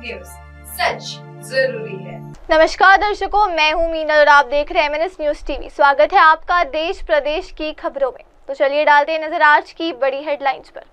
News, सच जरूरी है। नमस्कार दर्शकों, मैं हूं मीनल और आप देख रहे हैं MNS न्यूज टीवी। स्वागत है आपका देश प्रदेश की खबरों में। तो चलिए डालते हैं नजर आज की बड़ी हेडलाइंस पर।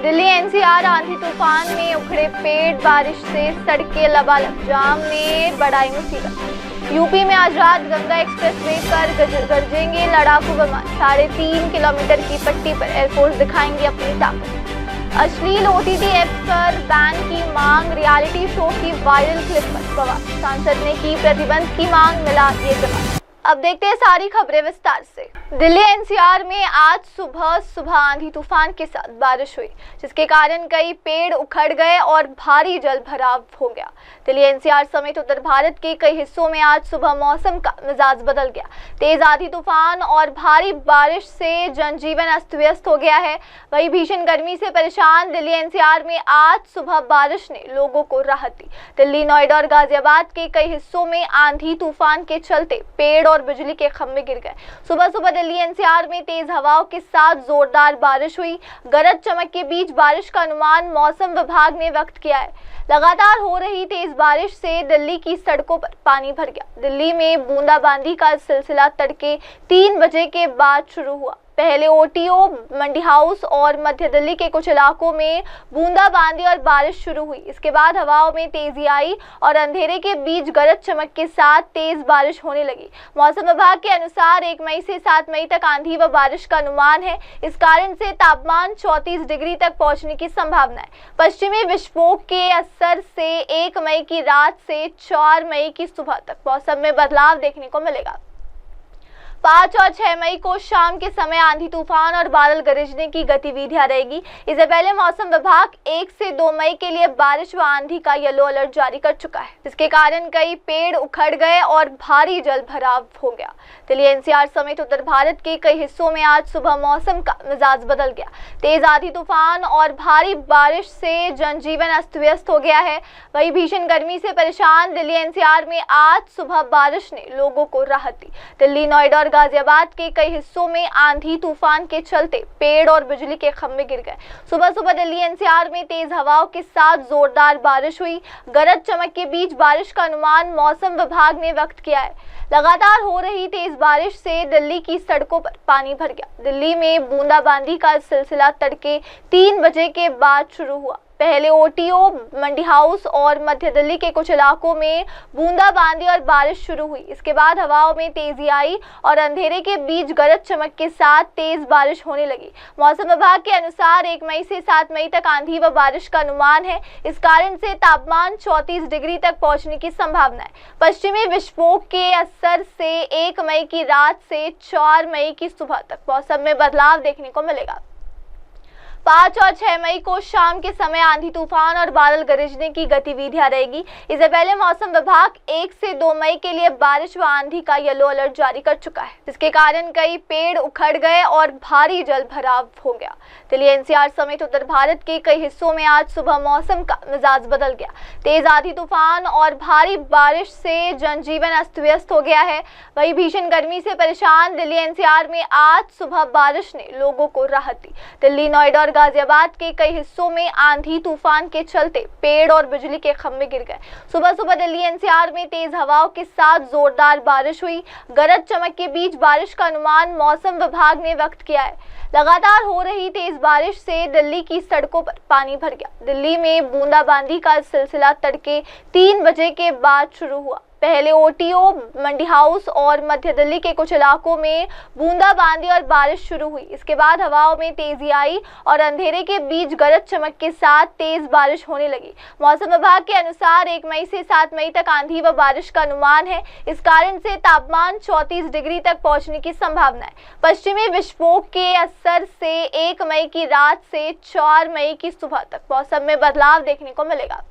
दिल्ली NCR आंधी तूफान में उखड़े पेड़, बारिश से सड़कें लबालब, जाम ने बढ़ाई मुसीबत। यूपी में आज रात गंगा एक्सप्रेसवे पर गरजेंगे लड़ाकू विमान। 3.5 किलोमीटर की पट्टी पर एयरफोर्स दिखाएंगे अपनी ताकत। अश्लील OTT ऐप पर बैन की मांग, रियलिटी शो की वायरल क्लिप पर बवाल। सांसद ने की प्रतिबंध की मांग, मिला ये जवाब। अब देखते हैं सारी खबरें विस्तार से। दिल्ली NCR में आज सुबह आंधी तूफान के साथ बारिश हुई, जिसके कारण कई पेड़ उखड़ गए और भारी जल भराव हो गया। दिल्ली NCR समेत उत्तर भारत के कई हिस्सों में आज सुबह मौसम का मिजाज बदल गया। तेज आंधी तूफान और भारी बारिश से जनजीवन अस्त व्यस्त हो गया है। वहीं भीषण गर्मी से परेशान दिल्ली NCR में आज सुबह बारिश ने लोगों को राहत दी। दिल्ली, नोएडा और गाजियाबाद के कई हिस्सों में आंधी तूफान के चलते पेड़ और बिजली के खंभे गिर गए। सुबह दिल्ली NCR में तेज हवाओं के साथ जोरदार बारिश हुई। गरज चमक के बीच बारिश का अनुमान मौसम विभाग ने व्यक्त किया है। लगातार हो रही तेज बारिश से दिल्ली की सड़कों पर पानी भर गया। दिल्ली में बूंदाबांदी का सिलसिला तड़के 3 बजे के बाद शुरू हुआ। पहले OTO, मंडी हाउस और मध्य दिल्ली के कुछ इलाकों में बूंदाबांदी और बारिश शुरू हुई। इसके बाद हवाओं में तेजी आई और अंधेरे के बीच गरज चमक के साथ तेज बारिश होने लगी। मौसम विभाग के अनुसार 1 मई से 7 मई तक आंधी व बारिश का अनुमान है। इस कारण से तापमान 34 डिग्री तक पहुंचने की संभावना है। पश्चिमी विक्षोभ के असर से 1 मई की रात से 4 मई की सुबह तक मौसम में बदलाव देखने को मिलेगा। 5 और 6 मई को शाम के समय आंधी तूफान और बादल गरजने की गतिविधियां रहेगी। इससे पहले मौसम विभाग 1 से 2 मई के लिए बारिश व आंधी का येलो अलर्ट जारी कर चुका है, जिसके कारण कई पेड़ उखड़ गए और भारी जल भराव हो गया। दिल्ली NCR समेत उत्तर भारत के कई हिस्सों में आज सुबह मौसम का मिजाज बदल गया। तेज आंधी तूफान और भारी बारिश से जनजीवन अस्त व्यस्त हो गया है। वहीं भीषण गर्मी से परेशान दिल्ली NCR में आज सुबह बारिश ने लोगों को राहत दी। दिल्ली, नोएडा और गाजियाबाद के कई हिस्सों में आंधी तूफान के चलते पेड़ और बिजली के खंभे गिर गए। सुबह दिल्ली NCR में तेज हवाओं के साथ जोरदार बारिश हुई। गरज चमक के बीच बारिश का अनुमान मौसम विभाग ने व्यक्त किया है। लगातार हो रही तेज बारिश से दिल्ली की सड़कों पर पानी भर गया। दिल्ली में बूंदाबांदी का सिलसिला तड़के 3 बजे के बाद शुरू हुआ। पहले OTO, मंडी हाउस और मध्य दिल्ली के कुछ इलाकों में बूंदाबांदी और बारिश शुरू हुई। इसके बाद हवाओं में तेजी आई और अंधेरे के बीच गरज चमक के साथ तेज बारिश होने लगी। मौसम विभाग के अनुसार 1 मई से 7 मई तक आंधी व बारिश का अनुमान है। इस कारण से तापमान 34 डिग्री तक पहुंचने की संभावना है। पश्चिमी विक्षोभ के असर से 1 मई की रात से 4 मई की सुबह तक मौसम में बदलाव देखने को मिलेगा। 5 और 6 मई को शाम के समय आंधी तूफान और बादल गरजने की गतिविधियां रहेगी। इससे पहले मौसम विभाग 1 से 2 मई के लिए बारिश व आंधी का येलो अलर्ट जारी कर चुका है, जिसके कारण कई पेड़ उखड़ गए और भारी जल भराव हो गया। दिल्ली NCR समेत उत्तर भारत के कई हिस्सों में आज सुबह मौसम का मिजाज बदल गया। तेज आंधी तूफान और भारी बारिश से जनजीवन अस्त व्यस्त हो गया है। वहीं भीषण गर्मी से परेशान दिल्ली NCR में आज सुबह बारिश ने लोगों को राहत दी। दिल्ली, नोएडा और गाजियाबाद के कई हिस्सों में आंधी तूफान के चलते पेड़ और बिजली के खंभे गिर गए। सुबह दिल्ली NCR में तेज हवाओं के साथ जोरदार बारिश हुई। गरज चमक के बीच बारिश का अनुमान मौसम विभाग ने व्यक्त किया है। लगातार हो रही तेज बारिश से दिल्ली की सड़कों पर पानी भर गया। दिल्ली में बूंदाबांदी का सिलसिला तड़के 3 बजे के बाद शुरू हुआ। पहले OTO, मंडी हाउस और मध्य दिल्ली के कुछ इलाकों में बूंदाबांदी और बारिश शुरू हुई। इसके बाद हवाओं में तेजी आई और अंधेरे के बीच गरज चमक के साथ तेज बारिश होने लगी। मौसम विभाग के अनुसार 1 मई से 7 मई तक आंधी व बारिश का अनुमान है। इस कारण से तापमान 34 डिग्री तक पहुंचने की संभावना है। पश्चिमी विक्षोभ के असर से 1 मई की रात से 4 मई की सुबह तक मौसम में बदलाव देखने को मिलेगा।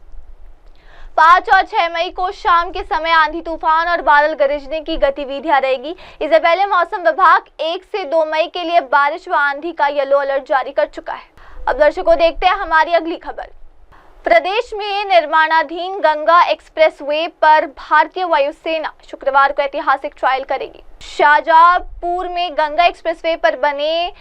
5 और 6 मई को शाम के समय आंधी तूफान और बादल गरजने की गतिविधियां रहेगी। इससे पहले मौसम विभाग 1 से 2 मई के लिए बारिश व आंधी का येलो अलर्ट जारी कर चुका है। अब दर्शकों देखते हैं हमारी अगली खबर। प्रदेश में निर्माणाधीन गंगा एक्सप्रेसवे पर भारतीय वायुसेना शुक्रवार को ऐतिहासिक ट्रायल करेगी। शाहजहांपुर में गंगा एक्सप्रेसवे पर बने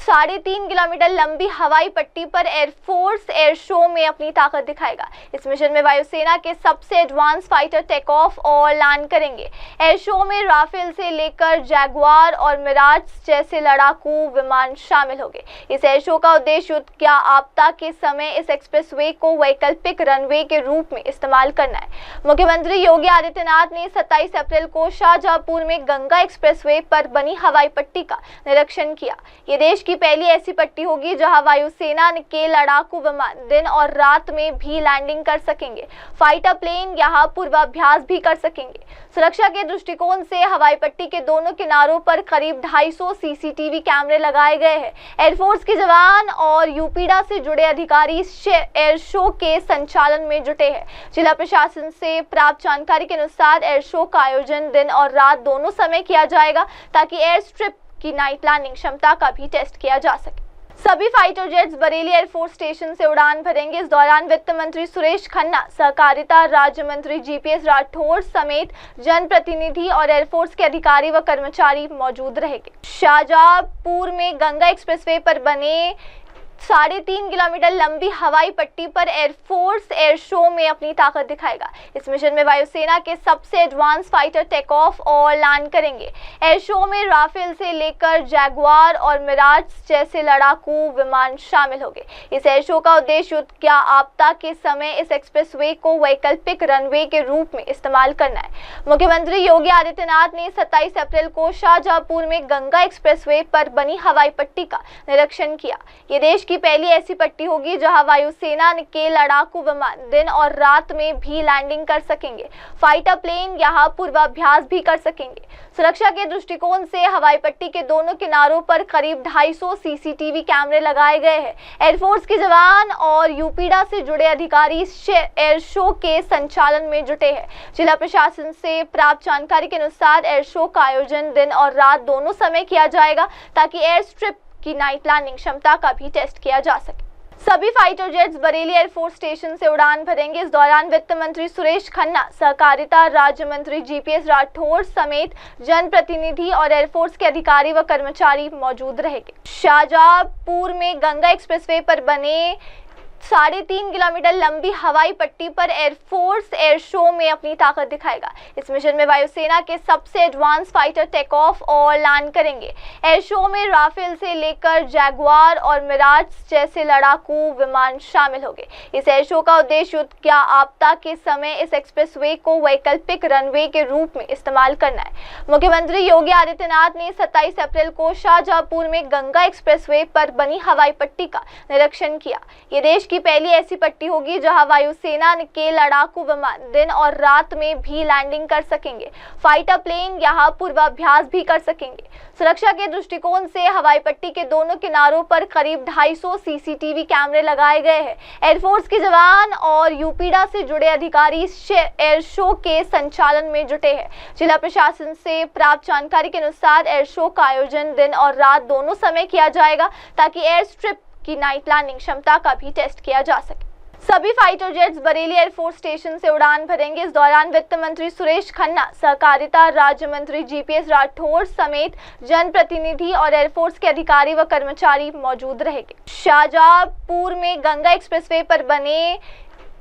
3.5 किलोमीटर लंबी हवाई पट्टी पर एयरफोर्स एयर शो में अपनी ताकत दिखाएगा। इस मिशन में वायुसेना के सबसे एडवांस फाइटर टेक ऑफ और लैंड करेंगे। एयर शो में राफेल से लेकर जैगुआर और मिराज जैसे लड़ाकू विमान शामिल होंगे। इस एयर शो का उद्देश्य युद्ध या आपदा के समय इस एक्सप्रेसवे को वैकल्पिक रनवे के रूप में इस्तेमाल करना है। मुख्यमंत्री योगी आदित्यनाथ ने 27 अप्रैल को शाहजहांपुर में गंगा एक्सप्रेसवे पर बनी हवाई पट्टी का निरीक्षण किया। ये देश की पहली ऐसी पट्टी होगी जहां वायुसेना के लड़ाकू विमान दिन और रात में भी लैंडिंग कर सकेंगे। फाइटर प्लेन यहां पूर्वाभ्यास भी कर सकेंगे। सुरक्षा के दृष्टिकोण से हवाई पट्टी के दोनों किनारों पर करीब 250 सीसीटीवी कैमरे लगाए गए हैं। एयरफोर्स के जवान और यूपीडा से जुड़े अधिकारी एयर शो के संचालन में जुटे हैं। जिला प्रशासन से प्राप्त जानकारी के अनुसार एयर शो का आयोजन दिन और रात दोनों समय किया जाएगा ताकि एयर स्ट्रिप की नाइट लैंडिंग क्षमता का भी टेस्ट किया जा सके। सभी fighter jets Bareilly air force station से उड़ान भरेंगे। इस दौरान वित्त मंत्री सुरेश खन्ना, सहकारिता राज्य मंत्री जीपीएस राठौर समेत जनप्रतिनिधि और एयरफोर्स के अधिकारी व कर्मचारी मौजूद रहेंगे। शाहजहांपुर में गंगा एक्सप्रेसवे पर बने 3.5 किलोमीटर लंबी हवाई पट्टी पर एयरफोर्स एयर शो में अपनी ताकत दिखाएगा। इस मिशन में वायुसेना के सबसे एडवांस फाइटर टेक ऑफ और लैंड करेंगे। एयर शो में राफेल से लेकर जैगुआर और मिराज जैसे लड़ाकू विमान शामिल होंगे। इस एयर शो का उद्देश्य युद्ध या आपदा के समय इस एक्सप्रेसवे को वैकल्पिक रनवे के रूप में इस्तेमाल करना है। मुख्यमंत्री योगी आदित्यनाथ ने 27 अप्रैल को शाहजहांपुर में गंगा एक्सप्रेसवे पर बनी हवाई पट्टी का निरीक्षण किया। ये देश की पहली ऐसी पट्टी होगी जहां वायुसेना के लड़ाकू विमान दिन और रात में भी लैंडिंग कर सकेंगे। फाइटर प्लेन यहां पूर्वाभ्यास भी कर सकेंगे। सुरक्षा के दृष्टिकोण से हवाई पट्टी के दोनों किनारों पर करीब 250 सीसीटीवी कैमरे लगाए गए हैं। एयरफोर्स के जवान और यूपीडा से जुड़े अधिकारी एयर शो के संचालन में जुटे हैं। जिला प्रशासन से प्राप्त जानकारी के अनुसार एयर शो का आयोजन दिन और रात दोनों समय किया जाएगा ताकि एयर स्ट्रिप की नाइट लैंडिंग क्षमता का भी टेस्ट किया जा सके। सभी fighter jets Bareilly air force station से उड़ान भरेंगे। इस दौरान वित्त मंत्री सुरेश खन्ना, सहकारिता राज्य मंत्री जीपीएस राठौर समेत जनप्रतिनिधि और एयरफोर्स के अधिकारी व कर्मचारी मौजूद रहेंगे। शाहजहांपुर में गंगा एक्सप्रेसवे पर बने 3.5 किलोमीटर लंबी हवाई पट्टी पर एयरफोर्स एयर शो में अपनी ताकत दिखाएगा। इस मिशन में वायुसेना के सबसे एडवांस फाइटर टेक ऑफ और लैंड करेंगे। एयर शो में राफेल से लेकर जैगुआर और मिराज जैसे लड़ाकू विमान शामिल होंगे। इस एयर शो का उद्देश्य युद्ध या आपदा के समय इस एक्सप्रेसवे को वैकल्पिक रनवे के रूप में इस्तेमाल करना है। मुख्यमंत्री योगी आदित्यनाथ ने 27 अप्रैल को शाहजहांपुर में गंगा एक्सप्रेसवे पर बनी हवाई पट्टी का निरीक्षण किया। ये देश की पहली ऐसी पट्टी होगी जहां वायुसेना के लड़ाकू विमान दिन और रात में भी लैंडिंग कर सकेंगे। फाइटर प्लेन यहां पूर्वाभ्यास भी कर सकेंगे। सुरक्षा के दृष्टिकोण से हवाई पट्टी के दोनों किनारों पर करीब 250 सीसीटीवी कैमरे लगाए गए हैं। एयरफोर्स के जवान और यूपीडा से जुड़े अधिकारी एयर शो के संचालन में जुटे हैं। जिला प्रशासन से प्राप्त जानकारी के अनुसार एयर शो का आयोजन दिन और रात दोनों समय किया जाएगा ताकि एयर स्ट्रिप की नाइट लैंडिंग क्षमता का भी टेस्ट किया जा सके। सभी fighter jets Bareilly air force station से उड़ान भरेंगे। इस दौरान वित्त मंत्री सुरेश खन्ना, सहकारिता राज्य मंत्री जीपीएस राठौर समेत जनप्रतिनिधि और एयरफोर्स के अधिकारी व कर्मचारी मौजूद रहेंगे। शाहजहांपुर में गंगा एक्सप्रेसवे पर बने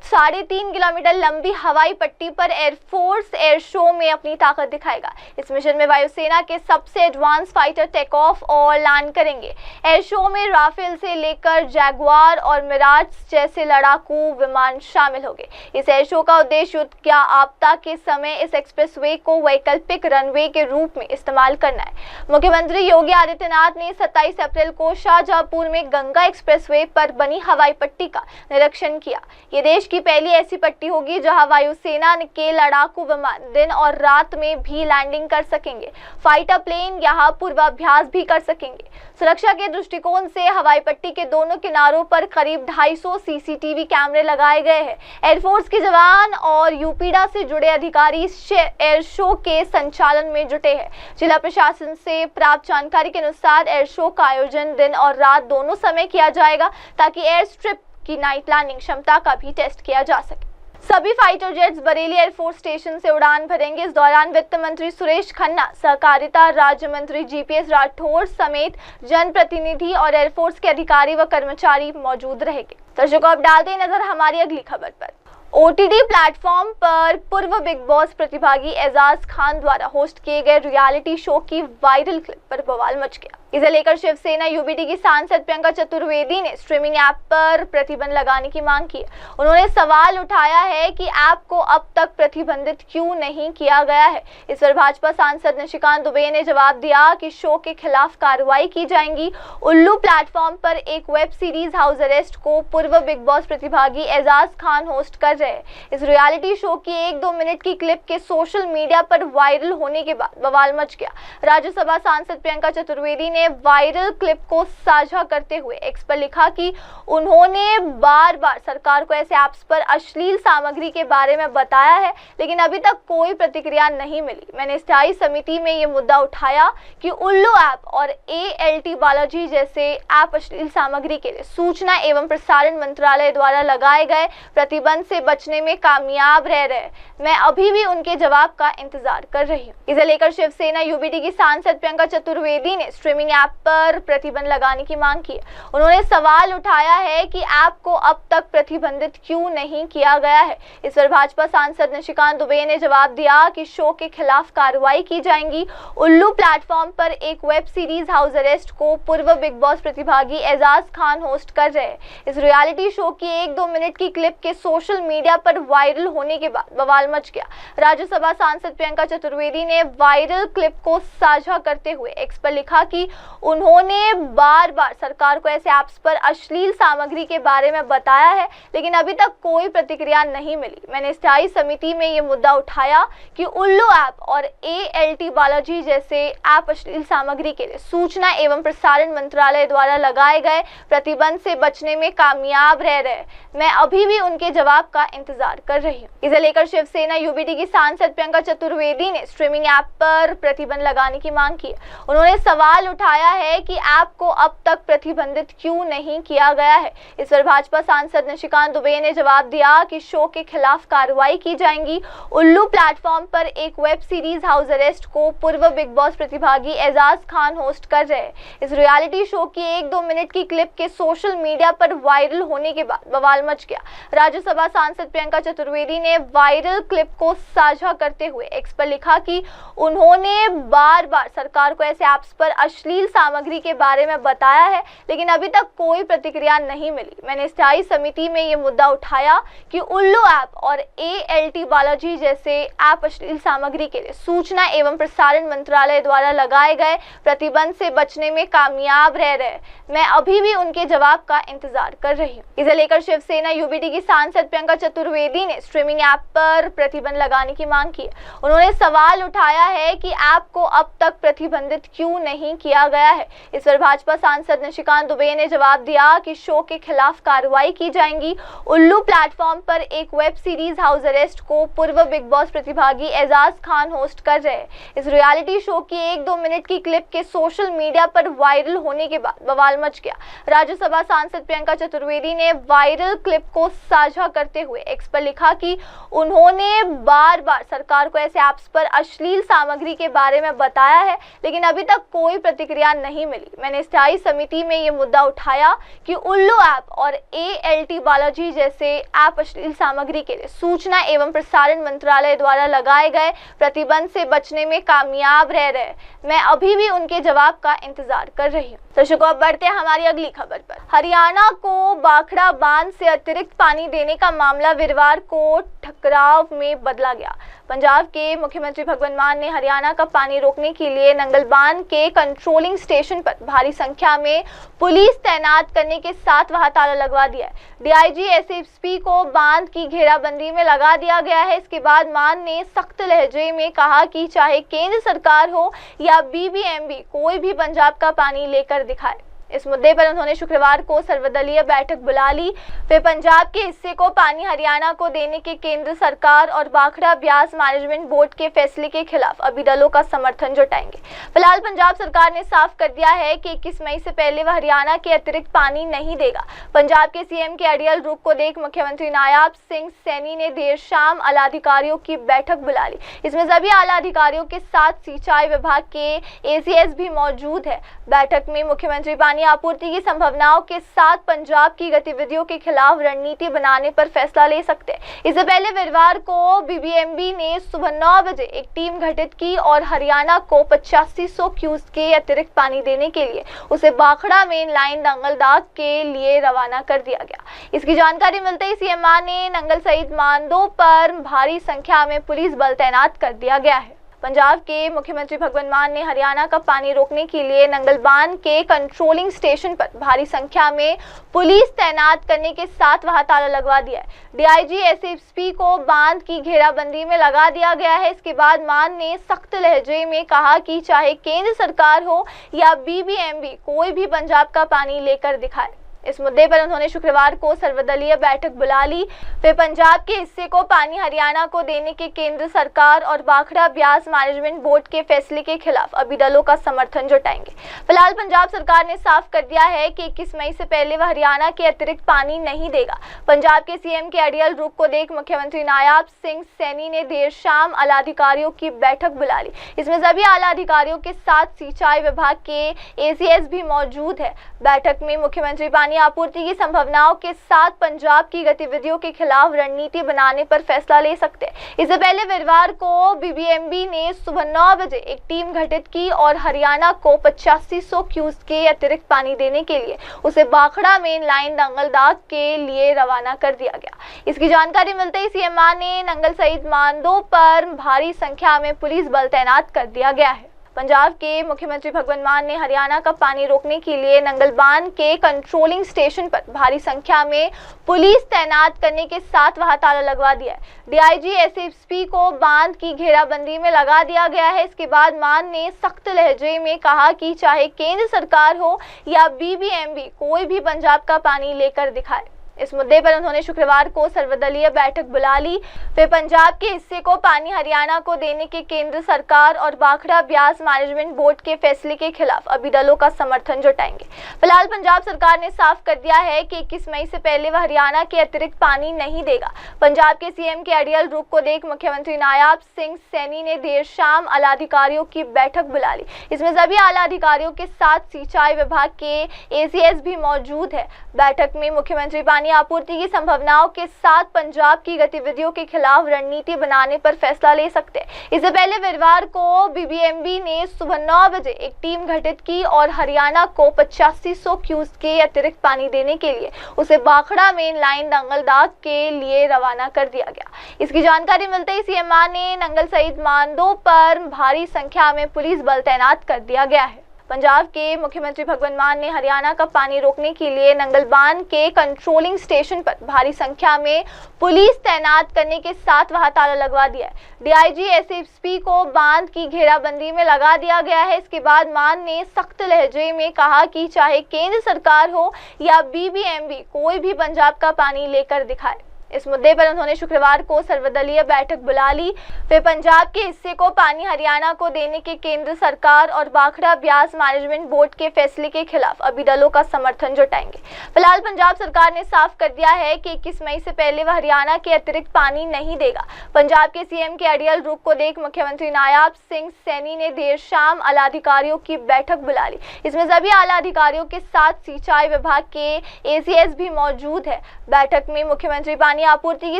3.5 किलोमीटर लंबी हवाई पट्टी पर एयरफोर्स एयर शो में अपनी ताकत दिखाएगा। इस मिशन में वायुसेना के सबसे एडवांस फाइटर टेक ऑफ और लैंड करेंगे। एयर शो में राफेल से लेकर जैगुआर और मिराज जैसे लड़ाकू विमान शामिल होंगे। इस एयर शो का उद्देश्य युद्ध या आपदा के समय इस एक्सप्रेसवे को वैकल्पिक रनवे के रूप में इस्तेमाल करना है। मुख्यमंत्री योगी आदित्यनाथ ने 27 अप्रैल को शाहजहांपुर में गंगा एक्सप्रेसवे पर बनी हवाई पट्टी का निरीक्षण किया। ये देश की पहली ऐसी पट्टी होगी जहां वायुसेना के लड़ाकू विमान दिन और रात में भी लैंडिंग कर सकेंगे। फाइटर प्लेन यहां पूर्वाभ्यास भी कर सकेंगे। सुरक्षा के दृष्टिकोण से हवाई पट्टी के दोनों किनारों पर करीब 250 सीसीटीवी कैमरे लगाए गए हैं। एयरफोर्स के जवान और यूपीडा से जुड़े अधिकारी एयर शो के संचालन में जुटे हैं। जिला प्रशासन से प्राप्त जानकारी के अनुसार एयर शो का आयोजन दिन और रात दोनों समय किया जाएगा ताकि एयर स्ट्रिप की नाइट लैंडिंग क्षमता का भी टेस्ट किया जा सके। सभी fighter jets Bareilly air force station से उड़ान भरेंगे। इस दौरान वित्त मंत्री सुरेश खन्ना, सहकारिता राज्य मंत्री जीपीएस राठौर समेत जनप्रतिनिधि और एयरफोर्स के अधिकारी व कर्मचारी मौजूद रहेंगे। दर्शकों, अब डालते हैं नजर हमारी अगली खबर पर। ओटीटी प्लेटफॉर्म पर पूर्व बिग बॉस प्रतिभागी एजाज खान द्वारा होस्ट किए गए रियलिटी शो की वायरल क्लिप पर बवाल मच गया। इसे लेकर शिवसेना यूबीटी की सांसद प्रियंका चतुर्वेदी ने स्ट्रीमिंग ऐप पर प्रतिबंध लगाने की मांग की। उन्होंने सवाल उठाया है कि ऐप को अब तक प्रतिबंधित क्यों नहीं किया गया है। इस पर भाजपा सांसद निशिकांत दुबे ने जवाब दिया कि शो के खिलाफ कार्रवाई की जाएगी। उल्लू प्लेटफॉर्म पर एक वेब सीरीज हाउस अरेस्ट को पूर्व बिग बॉस प्रतिभागी एजाज खान होस्ट कर रहे हैं। इस रियलिटी शो की 1-2 मिनट की क्लिप के सोशल मीडिया पर वायरल होने के बाद बवाल मच गया। राज्यसभा सांसद प्रियंका चतुर्वेदी ने वायरल क्लिप को साझा करते हुए एक्स पर लिखा कि उन्होंने बार बार सरकार को ऐसे ऐप्स पर अश्लील सामग्री के बारे में बताया है, लेकिन अभी तक कोई प्रतिक्रिया नहीं मिली। मैंने स्थायी समिति में ये मुद्दा उठाया कि उल्लू ऐप और ALT बालाजी जैसे ऐप अश्लील सामग्री के लिए सूचना एवं प्रसारण मंत्रालय द्वारा लगाए गए प्रतिबंध से बचने में कामयाब रह रहे। मैं अभी भी उनके जवाब का इंतजार कर रही हूँ। इसे लेकर शिवसेना यूबीटी की सांसद प्रियंका चतुर्वेदी ने स्ट्रीमिंग ऐप पर प्रतिबंध लगाने की मांग की। उन्होंने सवाल उठाया है कि ऐप को अब तक प्रतिबंधित क्यों नहीं किया गया है। इस पर भाजपा सांसद निशिकांत दुबे ने जवाब दिया कि शो के खिलाफ कार्रवाई की जाएगी। उल्लू प्लेटफॉर्म पर एक वेब सीरीज हाउस अरेस्ट को पूर्व बिग बॉस प्रतिभागी एजाज खान होस्ट कर रहे हैं। इस रियलिटी शो की 1-2 मिनट की क्लिप के सोशल मीडिया पर वायरल होने के बाद बवाल मच गया। राज्यसभा सांसद प्रियंका चतुर्वेदी ने वायरल क्लिप को साझा करते हुए एक्स पर लिखा कि उन्होंने बार बार सरकार को ऐसे ऐप्स पर अश्लील सामग्री के बारे में बताया है, लेकिन अभी तक कोई प्रतिक्रिया नहीं मिली। मैंने स्थायी समिति में ये मुद्दा उठाया कि उल्लू ऐप और ALT बालाजी जैसे ऐप अश्लील सामग्री के लिए सूचना एवं प्रसारण मंत्रालय द्वारा लगाए गए प्रतिबंध से बचने में कामयाब रह रहे। मैं अभी भी उनके जवाब का इंतजार कर रही हूँ। इसे लेकर शिवसेना यूबीटी की सांसद प्रियंका चतुर्वेदी ने स्ट्रीमिंग ऐप पर प्रतिबंध लगाने की मांग की। उन्होंने सवाल उठाया है कि ऐप को अब तक प्रतिबंधित क्यों नहीं किया गया है। इस पर भाजपा सांसद निशिकांत दुबे ने जवाब दिया कि शो के खिलाफ कार्रवाई की जाएगी। उल्लू प्लेटफॉर्म पर एक वेब सीरीज हाउस अरेस्ट को पूर्व बिग बॉस प्रतिभागी एजाज खान होस्ट कर रहे हैं। इस रियलिटी शो की 1-2 मिनट की क्लिप के सोशल मीडिया पर वायरल होने के बाद बवाल मच गया। राज्यसभा सांसद प्रियंका चतुर्वेदी ने वायरल क्लिप को साझा करते हुए एक्स पर लिखा कि उन्होंने बार बार सरकार को ऐसे ऐप्स पर अश्लील सामग्री के बारे में बताया है, लेकिन अभी तक कोई प्रतिक्रिया नहीं मिली। मैंने स्थायी समिति में ये मुद्दा उठाया कि उल्लू ऐप और ALT बालाजी जैसे ऐप अश्लील सामग्री के लिए सूचना एवं प्रसारण मंत्रालय द्वारा लगाए गए प्रतिबंध से बचने में कामयाब रह रहे। मैं अभी भी उनके जवाब का इंतजार कर रही हूँ। इसे लेकर शिवसेना यूबीटी की सांसद प्रियंका चतुर्वेदी ने स्ट्रीमिंग ऐप पर प्रतिबंध लगाने की मांग की। उन्होंने सवाल उठाया है कि ऐप को अब तक प्रतिबंधित क्यों नहीं किया गया है। इस पर भाजपा सांसद निशिकांत दुबे ने जवाब दिया कि शो के खिलाफ कार्रवाई की जाएगी। उल्लू प्लेटफॉर्म पर एक वेब सीरीज हाउस अरेस्ट को पूर्व बिग बॉस प्रतिभागी एजाज खान होस्ट कर रहे हैं। इस रियलिटी शो की 1-2 मिनट की क्लिप के सोशल मीडिया पर वायरल होने के बाद बवाल मच गया। राज्यसभा सांसद प्रियंका चतुर्वेदी ने वायरल क्लिप को साझा करते हुए एक्स पर लिखा कि उन्होंने बार बार सरकार को ऐसे ऐप्स पर अश्लील सामग्री के बारे में बताया है, लेकिन अभी तक कोई प्रतिक्रिया नहीं मिली। मैंने स्थायी समिति में ये मुद्दा उठाया कि उल्लू ऐप और ALT बालाजी जैसे ऐप अश्लील सामग्री के लिए सूचना एवं प्रसारण मंत्रालय द्वारा लगाए गए प्रतिबंध से बचने में कामयाब रह रहे। मैं अभी भी उनके जवाब का इंतजार कर रही हूँ। दर्शकों, अब बढ़ते हैं हमारी अगली खबर पर। हरियाणा को बाखड़ा बांध से अतिरिक्त पानी देने का मामला वीरवार को ठकराव में बदला गया। पंजाब के मुख्यमंत्री भगवंत मान ने हरियाणा का पानी रोकने के लिए नंगल बांध के कंट्रोलिंग स्टेशन पर भारी संख्या में पुलिस तैनात करने के साथ वहां ताला लगवा दिया है। DIG SSP को बांध की घेराबंदी में लगा दिया गया है। इसके बाद मान ने सख्त लहजे में कहा कि चाहे केंद्र सरकार हो या BBMB, कोई भी पंजाब का पानी लेकर दिखाए। इस मुद्दे पर उन्होंने शुक्रवार को सर्वदलीय बैठक बुला ली। वे पंजाब के हिस्से को पानी हरियाणा को देने के केंद्र सरकार और भाखड़ा ब्यास मैनेजमेंट बोर्ड के फैसले के खिलाफ अभी दलों का समर्थन जुटाएंगे। फिलहाल पंजाब सरकार ने साफ कर दिया है कि 21 मई से पहले वह हरियाणा के अतिरिक्त पानी नहीं देगा। पंजाब के सीएम के अड़ियल रुख को देख मुख्यमंत्री नायब सिंह सैनी ने देर शाम आला अधिकारियों की बैठक बुला ली। इसमें सभी आला अधिकारियों के साथ सिंचाई विभाग के एसीएस भी मौजूद है। बैठक में मुख्यमंत्री पानी आपूर्ति की संभावनाओं के साथ पंजाब की गतिविधियों के खिलाफ रणनीति बनाने पर फैसला ले सकते हैं। इससे पहले वीरवार को बीबीएमबी ने सुबह 9 बजे एक टीम गठित की और हरियाणा को 8500 क्यूसेक के अतिरिक्त पानी देने के लिए उसे भाखड़ा मेन लाइन नंगलदाग के लिए रवाना कर दिया गया। इसकी जानकारी मिलते ही सीएमआर ने नंगल सहित मानदों पर भारी संख्या में पुलिस बल तैनात कर दिया गया है। पंजाब के मुख्यमंत्री भगवंत मान ने हरियाणा का पानी रोकने के लिए नंगल बांध के कंट्रोलिंग स्टेशन पर भारी संख्या में पुलिस तैनात करने के साथ वहां ताला लगवा दिया है। डीआईजी एसएसपी को बांध की घेराबंदी में लगा दिया गया है। इसके बाद मान ने सख्त लहजे में कहा कि चाहे केंद्र सरकार हो या बीबीएमबी, कोई भी पंजाब का पानी लेकर दिखाए। इस मुद्दे पर उन्होंने शुक्रवार को सर्वदलीय बैठक बुला ली। वे पंजाब के हिस्से को पानी हरियाणा को देने के केंद्र सरकार और भाखड़ा ब्यास मैनेजमेंट बोर्ड के फैसले के खिलाफ अभी दलों का समर्थन जुटाएंगे। फिलहाल पंजाब सरकार ने साफ कर दिया है कि 21 मई से पहले वह हरियाणा के अतिरिक्त पानी नहीं देगा। पंजाब के सीएम के अड़ियल रुख को देख मुख्यमंत्री नायब सिंह सैनी ने देर शाम आला अधिकारियों की बैठक बुला ली। इसमें सभी आला अधिकारियों के साथ सिंचाई विभाग के एसीएस भी मौजूद है। बैठक में मुख्यमंत्री पानी आपूर्ति की संभावनाओं के साथ पंजाब की गतिविधियों के खिलाफ रणनीति बनाने पर फैसला ले सकते हैं। इससे पहले वीरवार को बीबीएमबी ने सुबह 9 बजे एक टीम गठित की और हरियाणा को 8500 क्यूसेक के अतिरिक्त पानी देने के लिए उसे भाखड़ा मेन लाइन नंगलदाग के लिए रवाना कर दिया गया। इसकी जानकारी मिलते ही सीएमआर ने नंगल सहित मानदों पर भारी संख्या में पुलिस बल तैनात कर दिया गया है। पंजाब के मुख्यमंत्री भगवंत मान ने हरियाणा का पानी रोकने के लिए नंगल बांध के कंट्रोलिंग स्टेशन पर भारी संख्या में पुलिस तैनात करने के साथ वहां ताला लगवा दिया है। डीआईजी एसएसपी को बांध की घेराबंदी में लगा दिया गया है। इसके बाद मान ने सख्त लहजे में कहा कि चाहे केंद्र सरकार हो या बीबीएमबी, कोई भी पंजाब का पानी लेकर दिखाए। इस मुद्दे पर उन्होंने शुक्रवार को सर्वदलीय बैठक बुला ली। वे पंजाब के हिस्से को पानी हरियाणा को देने के केंद्र सरकार और भाखड़ा ब्यास मैनेजमेंट बोर्ड के फैसले के खिलाफ अभी दलों का समर्थन जुटाएंगे। फिलहाल पंजाब सरकार ने साफ कर दिया है कि 21 मई से पहले वह हरियाणा के अतिरिक्त पानी नहीं देगा। पंजाब के सीएम के अड़ियल रुख को देख मुख्यमंत्री नायब सिंह सैनी ने देर शाम आला अधिकारियों की बैठक बुला ली। इसमें सभी आला अधिकारियों के साथ सिंचाई विभाग के एसीएस भी मौजूद है। बैठक में मुख्यमंत्री पानी आपूर्ति की संभावनाओं के साथ पंजाब की गतिविधियों के खिलाफ रणनीति बनाने पर फैसला ले सकते हैं। इससे पहले वीरवार को बीबीएमबी ने सुबह 9 बजे एक टीम गठित की और हरियाणा को 8500 क्यूसेक के अतिरिक्त पानी देने के लिए उसे भाखड़ा मेन लाइन नंगलदाग के लिए रवाना कर दिया गया। इसकी जानकारी मिलते ही सीएमआर ने नंगल सहित मानदों पर भारी संख्या में पुलिस बल तैनात कर दिया गया है। पंजाब के मुख्यमंत्री भगवंत मान ने हरियाणा का पानी रोकने के लिए नंगल बांध के कंट्रोलिंग स्टेशन पर भारी संख्या में पुलिस तैनात करने के साथ वहां ताला लगवा दिया है। डीआईजी एसएसपी को बांध की घेराबंदी में लगा दिया गया है। इसके बाद मान ने सख्त लहजे में कहा कि चाहे केंद्र सरकार हो या बीबीएमबी, कोई भी पंजाब का पानी लेकर दिखाए। इस मुद्दे पर उन्होंने शुक्रवार को सर्वदलीय बैठक बुला ली। वे पंजाब के हिस्से को पानी हरियाणा को देने के केंद्र सरकार और भाखड़ा ब्यास मैनेजमेंट बोर्ड के फैसले के खिलाफ अभी दलों का समर्थन जुटाएंगे। फिलहाल पंजाब सरकार ने साफ कर दिया है कि 21 मई से पहले वह हरियाणा के अतिरिक्त पानी नहीं देगा। पंजाब के सीएम के अड़ियल रुख को देख मुख्यमंत्री नायब सिंह सैनी ने देर शाम आला अधिकारियों की बैठक बुला ली। इसमें सभी आला अधिकारियों के साथ सिंचाई विभाग के एसीएस भी मौजूद है। बैठक में मुख्यमंत्री पानी आपूर्ति की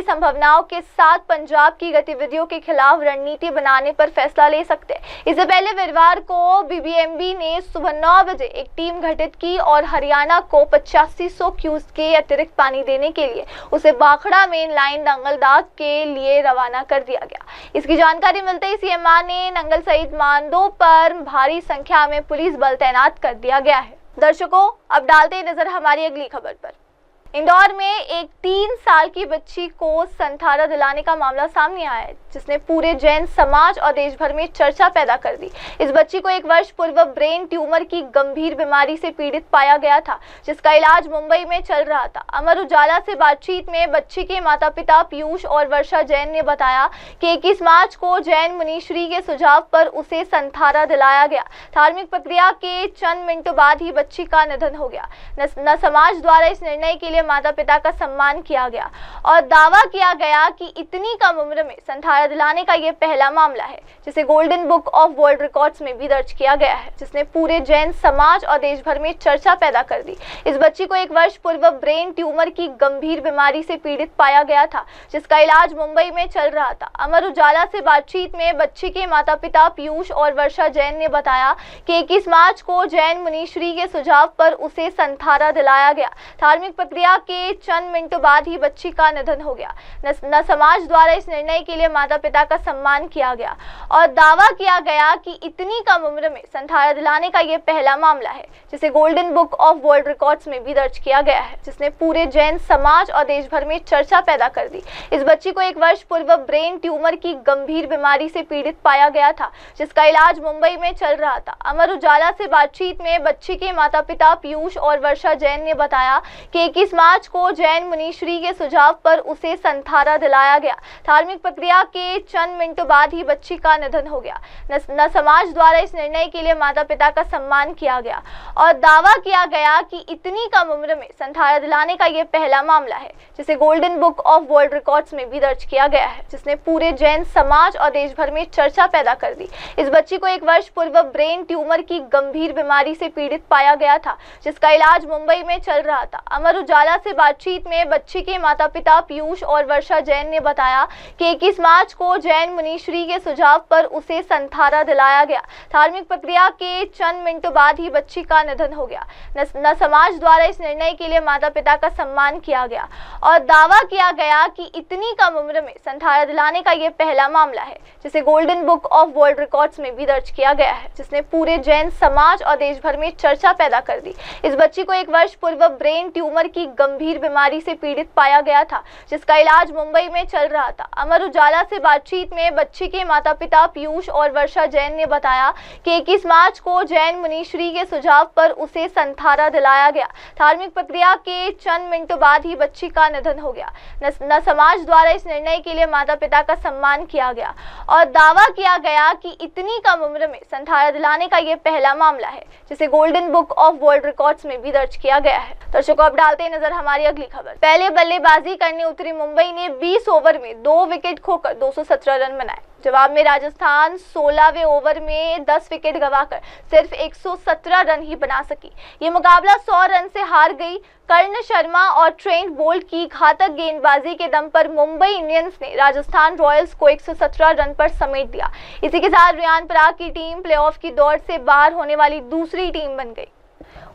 संभावनाओं के साथ पंजाब की गतिविधियों के खिलाफ रणनीति बनाने पर फैसला ले सकते हैं। इससे पहले वीरवार को बीबीएमबी ने सुबह 9 बजे एक टीम गठित की और हरियाणा को 8500 क्यूसेक के अतिरिक्त पानी देने के लिए उसे भाखड़ा मेन लाइन नंगलदाग के लिए रवाना कर दिया गया। इसकी जानकारी मिलते ही सीएमआर ने नंगल सहित मानदों पर भारी संख्या में पुलिस बल तैनात कर दिया गया है। दर्शकों, अब डालते ही नजर हमारी अगली खबर पर। इंदौर में एक 3 साल की बच्ची को संथारा दिलाने का मामला सामने आया है। जिसने पूरे जैन समाज और देश भर में चर्चा पैदा कर दी। इस बच्ची को 1 वर्ष पूर्व ब्रेन ट्यूमर की गंभीर बीमारी से पीड़ित पाया गया था, जिसका इलाज मुंबई में चल रहा था। अमर उजाला से बातचीत में बच्ची के माता पिता पीयूष और वर्षा जैन ने बताया कि 21 मार्च को जैन मुनीश्वरी के सुझाव पर उसे संथारा दिलाया गया। धार्मिक प्रक्रिया के चंद मिनटों बाद ही बच्ची का निधन हो गया। न समाज द्वारा इस निर्णय के लिए माता पिता का सम्मान किया गया और दावा किया गया कि इतनी कम उम्र में संथारा दिलाने का यह पहला मामला है, जिसे golden book of world records में भी दर्ज किया गया है, जिसने पूरे जैन समाज और देश भर में चर्चा पैदा कर दी। इस बच्ची को 1 वर्ष पूर्व ब्रेन ट्यूमर की गंभीर बीमारी से पीड़ित पाया गया था, जिसका इलाज मुंबई में चल रहा था। अमर उजाला से बातचीत में बच्ची के माता पिता पीयूष और वर्षा जैन ने बताया कि 21 मार्च को जैन मुनीश्वरी के सुझाव पर उसे संथारा दिलाया गया। धार्मिक प्रक्रिया के चंद मिनटों बाद ही बच्ची का निधन हो गया। न समाज द्वारा इस निर्णय के लिए माता पिता का सम्मान किया गया और दावा किया गया कि इतनी कम उम्र में संथारा दिलाने का यह पहला मामला है, जिसे golden book of world records में भी दर्ज किया गया है, जिसने पूरे जैन समाज और देश भर में चर्चा पैदा कर दी। इस बच्ची को 1 वर्ष पूर्व ब्रेन ट्यूमर की गंभीर बीमारी से पीड़ित पाया गया था, जिसका इलाज मुंबई में चल रहा था। अमर उजाला से बातचीत में बच्ची के माता पिता पीयूष और वर्षा जैन ने बताया कि 21 मार्च को जैन मुनीश्वरी के सुझाव पर उसे संथारा दिलाया गया। धार्मिक प्रक्रिया के चंद मिनटों बाद ही बच्ची का निधन हो गया। न समाज द्वारा इस निर्णय के लिए माता पिता का सम्मान किया गया और दावा किया गया कि इतनी कम उम्र में संथारा दिलाने का यह पहला मामला है, जिसे golden book of world records में भी दर्ज किया गया है, जिसने पूरे जैन समाज और देश भर में चर्चा पैदा कर दी। इस बच्ची को 1 वर्ष पूर्व ब्रेन ट्यूमर की गंभीर बीमारी से पीड़ित पाया गया था, जिसका इलाज मुंबई में चल रहा था। अमर उजाला से बातचीत में बच्ची के माता पिता पीयूष और वर्षा जैन ने बताया कि 21 मार्च को जैन मुनीश्वरी के सुझाव पर उसे संथारा दिलाया गया। धार्मिक प्रक्रिया के चंद मिनटों बाद ही बच्ची का निधन हो गया। न समाज द्वारा इस निर्णय के लिए माता पिता का सम्मान किया गया और दावा किया गया कि इतनी कम उम्र में संथारा दिलाने का यह पहला मामला है, जिसे golden book of world records में भी दर्ज किया गया है, जिसने पूरे जैन समाज और देश भर में चर्चा पैदा कर दी। इस बच्ची को 1 वर्ष पूर्व ब्रेन ट्यूमर की गंभीर बीमारी से पीड़ित पाया गया था, जिसका इलाज मुंबई में चल रहा था। अमर उजाला से बातचीत में बच्ची के माता पिता पीयूष और वर्षा जैन ने बताया कि 21 मार्च को जैन मुनीश्वरी के सुझाव पर उसे संथारा दिलाया गया। धार्मिक प्रक्रिया के चंद मिनटों बाद ही बच्ची का निधन हो गया। न समाज द्वारा इस निर्णय के लिए माता पिता का सम्मान किया गया और दावा किया गया कि इतनी कम उम्र में संथारा दिलाने का यह पहला मामला है, जिसे golden book of world records में भी दर्ज किया गया है। दर्शकों, अब डालते हैं नजर हमारी अगली खबर। पहले बल्लेबाजी करने उतरी मुंबई ने 20 ओवर में 2 विकेट खोकर 217 रन बनाए। जवाब में राजस्थान 16वें ओवर में 10 विकेट गंवाकर सिर्फ 117 रन ही बना सकी। ये मुकाबला 100 रन से हार गई। कर्ण शर्मा और ट्रेंट बोल्ट की घातक गेंदबाजी के दम पर मुंबई इंडियंस ने राजस्थान रॉयल्स को 117 रन पर समेट दिया। इसी के साथ रियान पराग की टीम प्लेऑफ की दौड़ से बाहर होने वाली दूसरी टीम बन गई।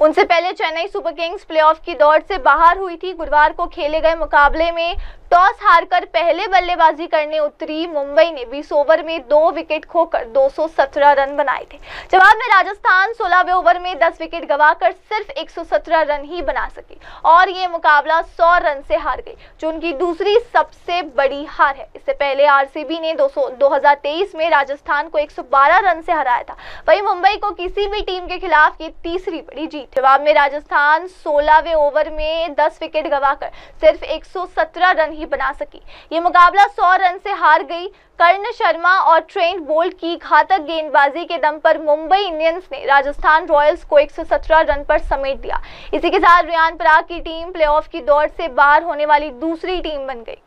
उनसे पहले चेन्नई सुपर किंग्स प्लेऑफ की दौड़ से बाहर हुई थी। गुरुवार को खेले गए मुकाबले में टॉस हारकर पहले बल्लेबाजी करने उतरी मुंबई ने 20 ओवर में 2 विकेट खोकर 217 रन बनाए थे। जवाब में राजस्थान 16वें ओवर में 10 विकेट गंवाकर सिर्फ 117 रन ही बना सकी और ये मुकाबला 100 रन से हार गई, जो उनकी दूसरी सबसे बड़ी हार है। इससे पहले आरसीबी ने 2023 में राजस्थान को 112 रन से हराया था। वहीं मुंबई को किसी भी टीम के खिलाफ ये तीसरी बड़ी जीत। जवाब में राजस्थान 16वें ओवर में 10 विकेट गंवाकर सिर्फ 117 रन ही बना सकी। ये मुकाबला 100 रन से हार गई। कर्ण शर्मा और ट्रेंट बोल्ट की घातक गेंदबाजी के दम पर मुंबई इंडियंस ने राजस्थान रॉयल्स को 117 रन पर समेट दिया। इसी के साथ रियान पराग की टीम प्लेऑफ की दौड़ से बाहर होने वाली दूसरी टीम बन गई।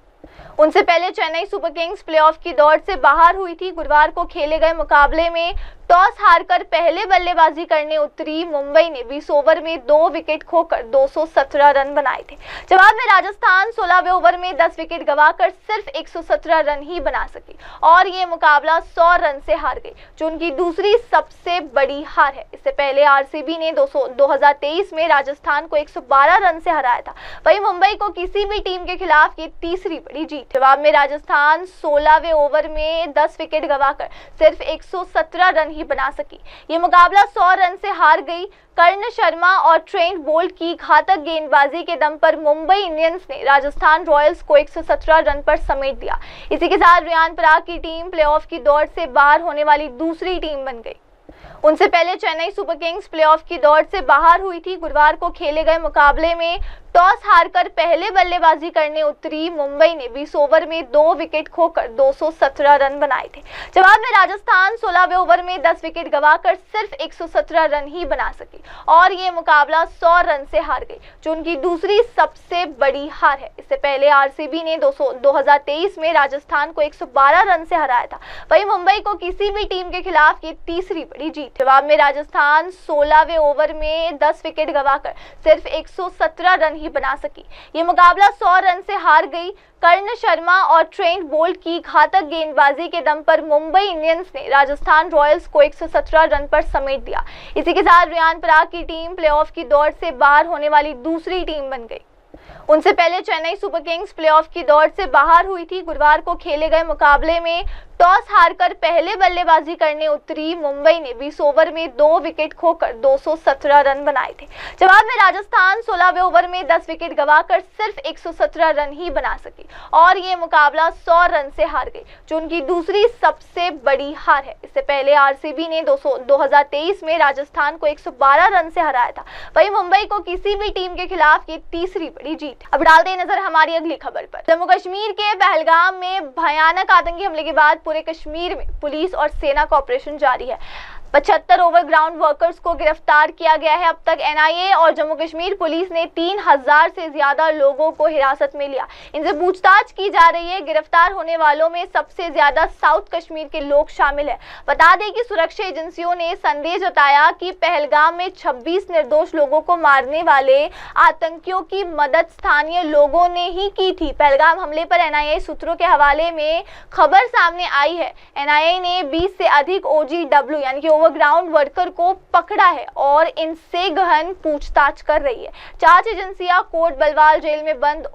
उनसे पहले चेन्नई सुपर किंग्स प्लेऑफ की दौड़ से बाहर हुई थी। गुरुवार को खेले गए मुकाबले में टॉस हारकर पहले बल्लेबाजी करने उतरी मुंबई ने 20 ओवर में 2 विकेट खोकर 217 रन बनाए थे। जवाब में राजस्थान 16वें ओवर में 10 विकेट गंवाकर सिर्फ 117 रन ही बना सकी और ये मुकाबला 100 रन से हार गई, जो उनकी दूसरी सबसे बड़ी हार है। इससे पहले आरसीबी ने 2023 में राजस्थान को 112 रन से हराया था। वहीं मुंबई को किसी भी टीम के खिलाफ ये तीसरी बड़ी बड़ी जीत। जवाब में राजस्थान 16वें ओवर में 10 विकेट गंवाकर सिर्फ 117 रन ही बना सकी। ये मुकाबला 100 रन से हार गई। कर्ण शर्मा और ट्रेंट बोल्ट की घातक गेंदबाजी के दम पर मुंबई इंडियंस ने राजस्थान रॉयल्स को 117 रन पर समेट दिया। इसी के साथ रियान पराग की टीम प्लेऑफ की दौड़ से बाहर होने वाली दूसरी टीम बन गई। उनसे पहले चेन्नई सुपर किंग्स प्लेऑफ की दौड़ से बाहर हुई थी। गुरुवार को खेले गए मुकाबले में टॉस हारकर पहले बल्लेबाजी करने उतरी मुंबई ने 20 ओवर में 2 विकेट खोकर 217 रन बनाए थे। जवाब में राजस्थान 16वें ओवर में 10 विकेट गंवाकर सिर्फ 117 रन ही बना सकी और ये मुकाबला 100 रन से हार गई, जो उनकी दूसरी सबसे बड़ी हार है। इससे पहले आरसीबी ने 2023 में राजस्थान को 112 रन से हराया था। वहीं मुंबई को किसी भी टीम के खिलाफ ये तीसरी बड़ी जीत। जवाब में राजस्थान 16वें ओवर में 10 विकेट गंवाकर सिर्फ 117 रन ही बना सकी। ये मुकाबला 100 रन से हार गई। कर्ण शर्मा और ट्रेंट बोल्ट की घातक गेंदबाजी के दम पर मुंबई इंडियंस ने राजस्थान रॉयल्स को 117 रन पर समेट दिया। इसी के साथ रियान पराग की टीम प्लेऑफ की दौड़ से बाहर होने वाली दूसरी टीम बन गई। उनसे पहले चेन्नई सुपर किंग्स प्लेऑफ की दौड़ से बाहर हुई थी। गुरुवार को खेले गए मुकाबले में टॉस हारकर पहले बल्लेबाजी करने उतरी मुंबई ने 20 ओवर में 2 विकेट खोकर 217 रन बनाए थे। जवाब में राजस्थान 16वें ओवर में 10 विकेट गंवाकर सिर्फ 117 रन ही बना सकी और ये मुकाबला 100 रन से हार गई, जो उनकी दूसरी सबसे बड़ी हार है। इससे पहले आरसीबी ने 2023 में राजस्थान को 112 रन से हराया था। वहीं मुंबई को किसी भी टीम के खिलाफ ये तीसरी बड़ी जीत। अब डालते हैं नजर हमारी अगली खबर पर। जम्मू कश्मीर के पहलगाम में भयानक आतंकी हमले के बाद पूरे कश्मीर में पुलिस और सेना का ऑपरेशन जारी है। 75 ओवरग्राउंड वर्कर्स को गिरफ्तार किया गया है। अब तक एनआईए और जम्मू कश्मीर पुलिस ने 3000 से ज्यादा लोगों को हिरासत में लिया। इनसे पूछताछ की जा रही है। गिरफ्तार होने वालों में सबसे ज्यादा साउथ कश्मीर के लोग शामिल हैं। बता दें कि सुरक्षा एजेंसियों ने संदेह जताया कि पहलगाम में 26 निर्दोष लोगों को मारने वाले आतंकियों की मदद स्थानीय लोगों ने ही की थी। पहलगाम हमले पर एनआईए सूत्रों के हवाले में खबर सामने आई है। एनआईए ने 20 से अधिक OGW यानी कि ओवरग्राउंड वर्कर को पकड़ा है और इनसे गहन पूछताछ कर रही है। जांच एजेंसियां कोट बलवाल जेल में बंद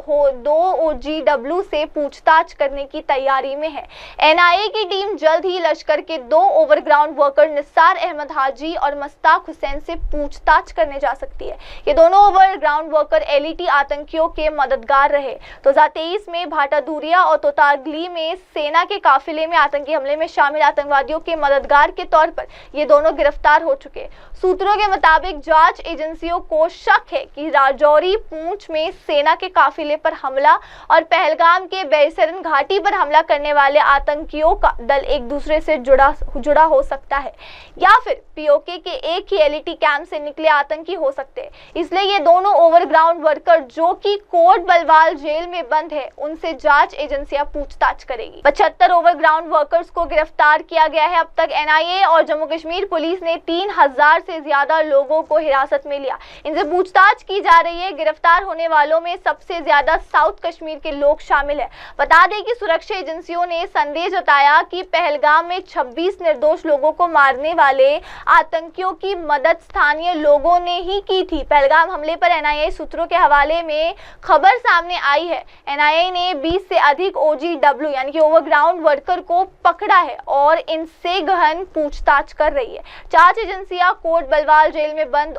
2 OGW से पूछताछ करने की तैयारी में है। एनआईए की टीम जल्द ही लश्कर के 2 ओवरग्राउंड वर्कर निसार अहमद हाजी और मस्ताक हुसैन से पूछताछ करने जा सकती है। ये दोनों ओवरग्राउंड वर्कर एलईटी आतंकियों के मददगार रहे। 2023 में भाटादूरिया और तोतागली में सेना के काफिले में आतंकी हमले में शामिल आतंकवादियों के मददगार के तौर पर ये दोनों गिरफ्तार हो चुके। सूत्रों के मुताबिक जांच एजेंसियों को शक है कि राजौरी पूंछ में सेना के काफिले पर हमला और पहलगाम के बैसरन घाटी पर हमला करने वाले आतंकियों का दल एक दूसरे से जुड़ा हो सकता है या फिर पीओके के एक ही एलईटी कैंप से निकले आतंकी हो सकते हैं। इसलिए ये दोनों ओवरग्राउंड वर्कर जो कि कोट बलवाल जेल में बंद है, उनसे जांच एजेंसियां पूछताछ करेगी। 75 ओवरग्राउंड वर्कर्स को गिरफ्तार किया गया है। अब तक एनआईए और जम्मू कश्मीर पुलिस ने 3000 से ज्यादा लोगों को हिरासत में लिया। इनसे पूछताछ की जा रही है। गिरफ्तार होने वालों में सबसे ज्यादा साउथ कश्मीर के लोग शामिल हैं। बता दें कि सुरक्षा एजेंसियों ने संदेह जताया कि पहलगाम में 26 निर्दोष लोगों को मारने वाले आतंकियों की मदद स्थानीय लोगों ने ही की थी। पहलगाम हमले पर एनआईए सूत्रों के हवाले में खबर सामने आई है। एनआईए ने 20 से अधिक OGW यानी कि ओवरग्राउंड वर्कर को पकड़ा है और इनसे गहन पूछताछ कर रही है। जांच एजेंसियां कोट बलवाल जेल में बंद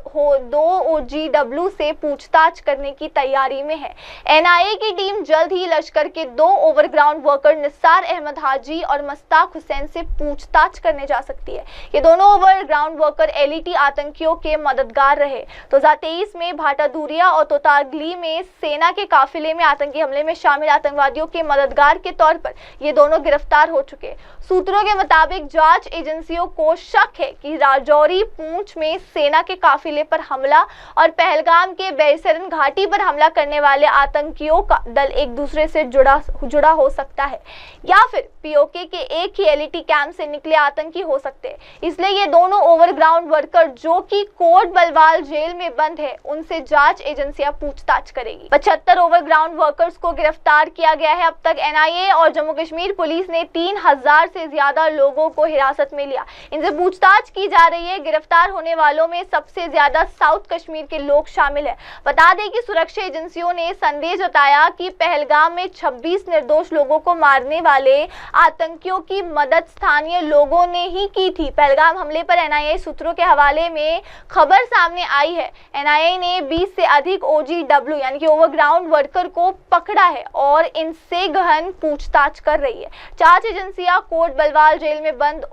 2 OGW से पूछताछ करने की तैयारी में है। एनआईए की टीम जल्द ही लश्कर के 2 ओवरग्राउंड वर्कर निसार अहमद हाजी और मस्ताक हुसैन से पूछताछ करने जा सकती है। ये दोनों ओवरग्राउंड वर्कर एलईटी आतंकियों के मददगार रहे। 2023 में भाटादूरिया और तोतागली में सेना के काफिले में आतंकी हमले में शामिल आतंकवादियों के मददगार के तौर पर ये दोनों गिरफ्तार हो चुके। सूत्रों के मुताबिक जांच एजेंसियों को शक है कि राजौरी पूंछ में सेना के काफिले पर हमला और पहलगाम के बैसरन घाटी पर हमला करने वाले आतंकियों का दल एक दूसरे से जुड़ा हो सकता है या फिर पीओके के एक ही एलईटी कैंप से निकले आतंकी हो सकते हैं। इसलिए ये दोनों ओवरग्राउंड वर्कर जो कि कोट बलवाल जेल में बंद है, उनसे जांच एजेंसियां पूछताछ करेगी। 75 ओवरग्राउंड वर्कर्स को गिरफ्तार किया गया है। अब तक एनआईए और जम्मू कश्मीर पुलिस ने 3000 से ज्यादा लोगों को हिरासत में लिया। इनसे पूछ पूछताछ की जा रही है। गिरफ्तार होने वालों में सबसे ज्यादा साउथ कश्मीर के लोग शामिल हैं। बता दें कि सुरक्षा एजेंसियों ने संदेह जताया कि पहलगाम में 26 निर्दोष लोगों को मारने वाले आतंकियों की मदद स्थानीय लोगों ने ही की थी। पहलगाम हमले पर एनआईए सूत्रों के हवाले में खबर सामने आई है। एनआईए ने 20 से अधिक OGW यानी कि ओवरग्राउंड वर्कर को पकड़ा है और इनसे गहन पूछताछ कर रही है। जांच एजेंसियां कोट बलवाल जेल में बंद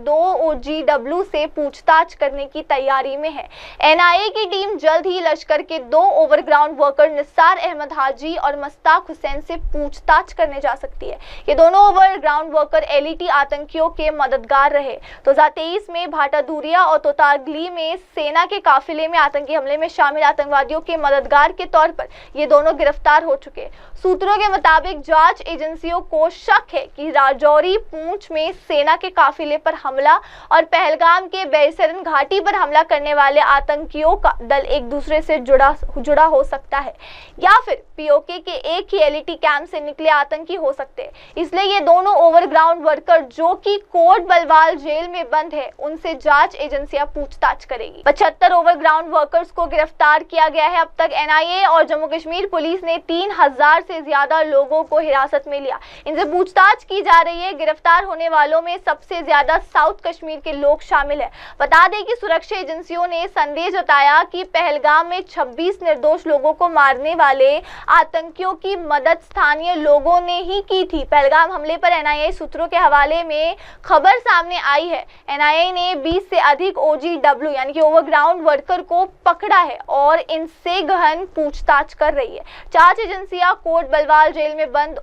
2 OGW से पूछताछ करने की तैयारी में है। एनआईए की टीम जल्द ही लश्कर के 2 ओवरग्राउंड वर्कर निसार अहमद हाजी और मुश्ताक हुसैन से पूछताछ करने जा सकती है। ये दोनों ओवरग्राउंड वर्कर LET आतंकियों के मददगार रहे। 2023 में भाटादूरिया और तोतागली में सेना के काफिले में आतंकी हमले में शामिल आतंकवादियों के मददगार के तौर पर ये दोनों गिरफ्तार हो चुके। सूत्रों के मुताबिक जांच एजेंसियों को शक है कि राजौरी पूंछ में सेना के काफिले पर हमला और पहलगाम के बैसरन घाटी पर हमला करने वाले आतंकियों का दल एक दूसरे से जुड़ा हो सकता है या फिर POK के एक ही LET कैंप से निकले आतंकी हो सकते हैं। इसलिए ये दोनों ओवरग्राउंड वर्कर जो कि कोट बलवाल जेल में बंद है उनसे जांच एजेंसियां पूछताछ करेगी। 75 ओवरग्राउंड वर्कर्स को गिरफ्तार किया गया है। अब तक एनआईए और जम्मू कश्मीर पुलिस ने 3000 से ज्यादा लोगों को हिरासत में लिया। इनसे पूछताछ की जा रही है। गिरफ्तार होने वालों में सबसे ज्यादा साउथ कश्मीर के लोग शामिल हैं। बता दें कि सुरक्षा एजेंसियों ने संदेह जताया कि पहलगाम में 26 निर्दोष लोगों को मारने वाले आतंकियों की मदद स्थानीय लोगों ने ही की थी। पहलगाम हमले पर एनआईए सूत्रों के हवाले में खबर सामने आई है। एनआईए ने 20 से अधिक OGW यानी कि ओवरग्राउंड वर्कर को पकड़ा है और इनसे गहन पूछताछ कर रही है। जांच एजेंसियां कोट बलवाल जेल में बंद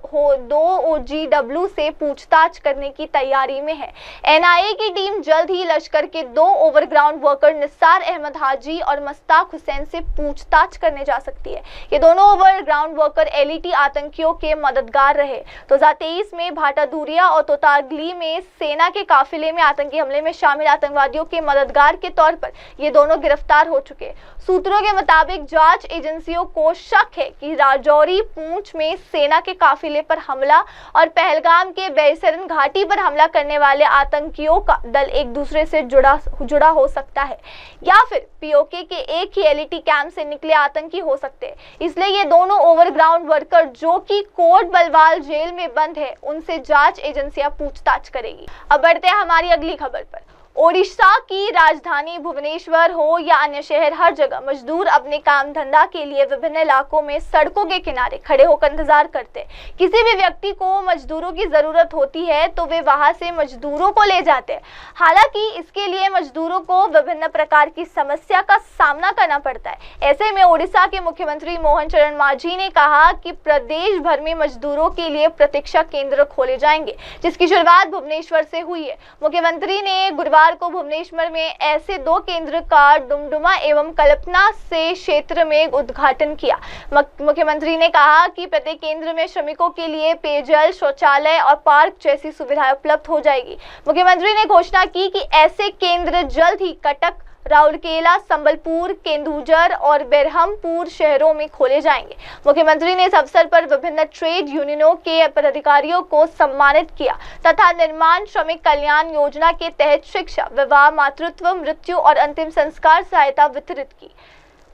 2 OGW से पूछताछ करने की तैयारी में है। एनआईए की टीम जल्द ही लश्कर के 2 ओवरग्राउंड वर्कर निसार अहमद हाजी और मुश्ताक हुसैन से पूछताछ करने जा सकती है। ये दोनों ओवरग्राउंड वर्कर LET आतंकियों के मददगार रहे। 2023 में भाटादूरिया और तोतागली में सेना के काफिले में आतंकी हमले में शामिल आतंकवादियों के मददगार के तौर पर ये दोनों गिरफ्तार हो चुके। सूत्रों के मुताबिक जांच एजेंसियों को शक है कि राजौरी पूंछ में सेना के काफिले पर हमला और पहलगाम के बैसरन घाटी पर हमला करने वाले आतंकियों का दल एक दूसरे से जुड़ा हो सकता है या फिर POK के एक ही LET कैंप से निकले आतंकी हो सकते हैं। इसलिए ये दोनों ओवरग्राउंड वर्कर जो कि कोट बलवाल जेल में बंद है उनसे जांच एजेंसियां पूछताछ करेगी। अब बढ़ते हैं हमारी अगली खबर पर। ओडिशा की राजधानी भुवनेश्वर हो या अन्य शहर, हर जगह मजदूर अपने काम धंधा के लिए विभिन्न इलाकों में सड़कों के किनारे खड़े होकर इंतजार करते। किसी भी व्यक्ति को मजदूरों की जरूरत होती है तो वे वहां से मजदूरों को ले जाते हैं। हालांकि इसके लिए मजदूरों को विभिन्न प्रकार की समस्या का सामना करना पड़ता है। ऐसे में ओडिशा के मुख्यमंत्री मोहन चरण मांझी ने कहा कि प्रदेश भर में मजदूरों के लिए प्रतीक्षा केंद्र खोले जाएंगे, जिसकी शुरुआत भुवनेश्वर से हुई है। मुख्यमंत्री ने गुरुवार को भुवनेश्वर में ऐसे 2 केंद्र का डुमडुमा एवं कल्पना से क्षेत्र में उद्घाटन किया। मुख्यमंत्री ने कहा कि प्रत्येक केंद्र में श्रमिकों के लिए पेयजल, शौचालय और पार्क जैसी सुविधाएं उपलब्ध हो जाएगी। मुख्यमंत्री ने घोषणा की कि ऐसे केंद्र जल्द ही कटक, राउरकेला, संबलपुर, केंदुझर और बेरहमपुर शहरों में खोले जाएंगे। मुख्यमंत्री ने इस अवसर पर विभिन्न ट्रेड यूनियनों के पदाधिकारियों को सम्मानित किया तथा निर्माण श्रमिक कल्याण योजना के तहत शिक्षा, विवाह, मातृत्व, मृत्यु और अंतिम संस्कार सहायता वितरित की।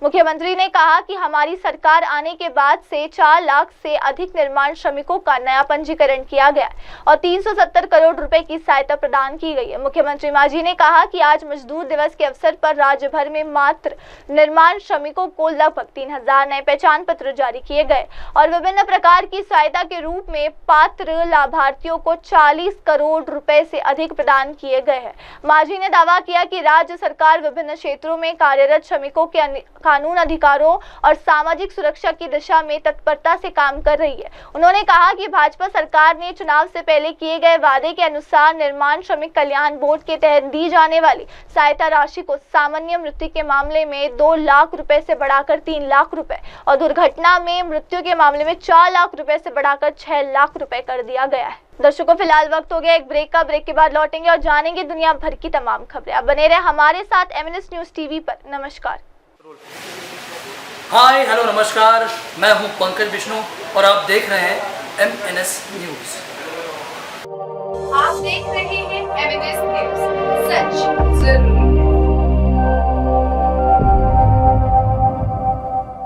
मुख्यमंत्री ने कहा कि हमारी सरकार आने के बाद से 4 लाख से अधिक निर्माण श्रमिकों का नया पंजीकरण किया गया और 370 करोड़ रुपए की सहायता प्रदान की गई है। मुख्यमंत्री मांझी ने कहा कि आज मजदूर दिवस के अवसर पर राज्य भर में मात्र निर्माण श्रमिकों को लगभग 3000 नए पहचान पत्र जारी किए गए और विभिन्न प्रकार की सहायता के रूप में पात्र लाभार्थियों को 40 करोड़ रुपए से अधिक प्रदान किए गए हैं। मांझी ने दावा किया कि राज्य सरकार विभिन्न क्षेत्रों में कार्यरत श्रमिकों के कानून अधिकारों और सामाजिक सुरक्षा की दिशा में तत्परता से काम कर रही है। उन्होंने कहा कि भाजपा सरकार ने चुनाव से पहले किए गए वादे के अनुसार निर्माण श्रमिक कल्याण बोर्ड के तहत दी जाने वाली सहायता राशि को सामान्य मृत्यु के मामले में 2 लाख रुपए से बढ़ाकर 3 लाख रुपए और दुर्घटना में मृत्यु के मामले में 4 लाख रुपए से बढ़ाकर 6 लाख रुपए कर दिया गया है। दर्शकों, फिलहाल वक्त हो गया एक ब्रेक का। ब्रेक के बाद लौटेंगे और जानेंगे दुनिया भर की तमाम खबरें। अब बने रहे हमारे साथ MNS न्यूज टीवी पर। नमस्कार। हाय हेलो नमस्कार, मैं हूं पंकज विष्णु और आप देख रहे हैं MNS न्यूज। आप देख रहे हैं MNS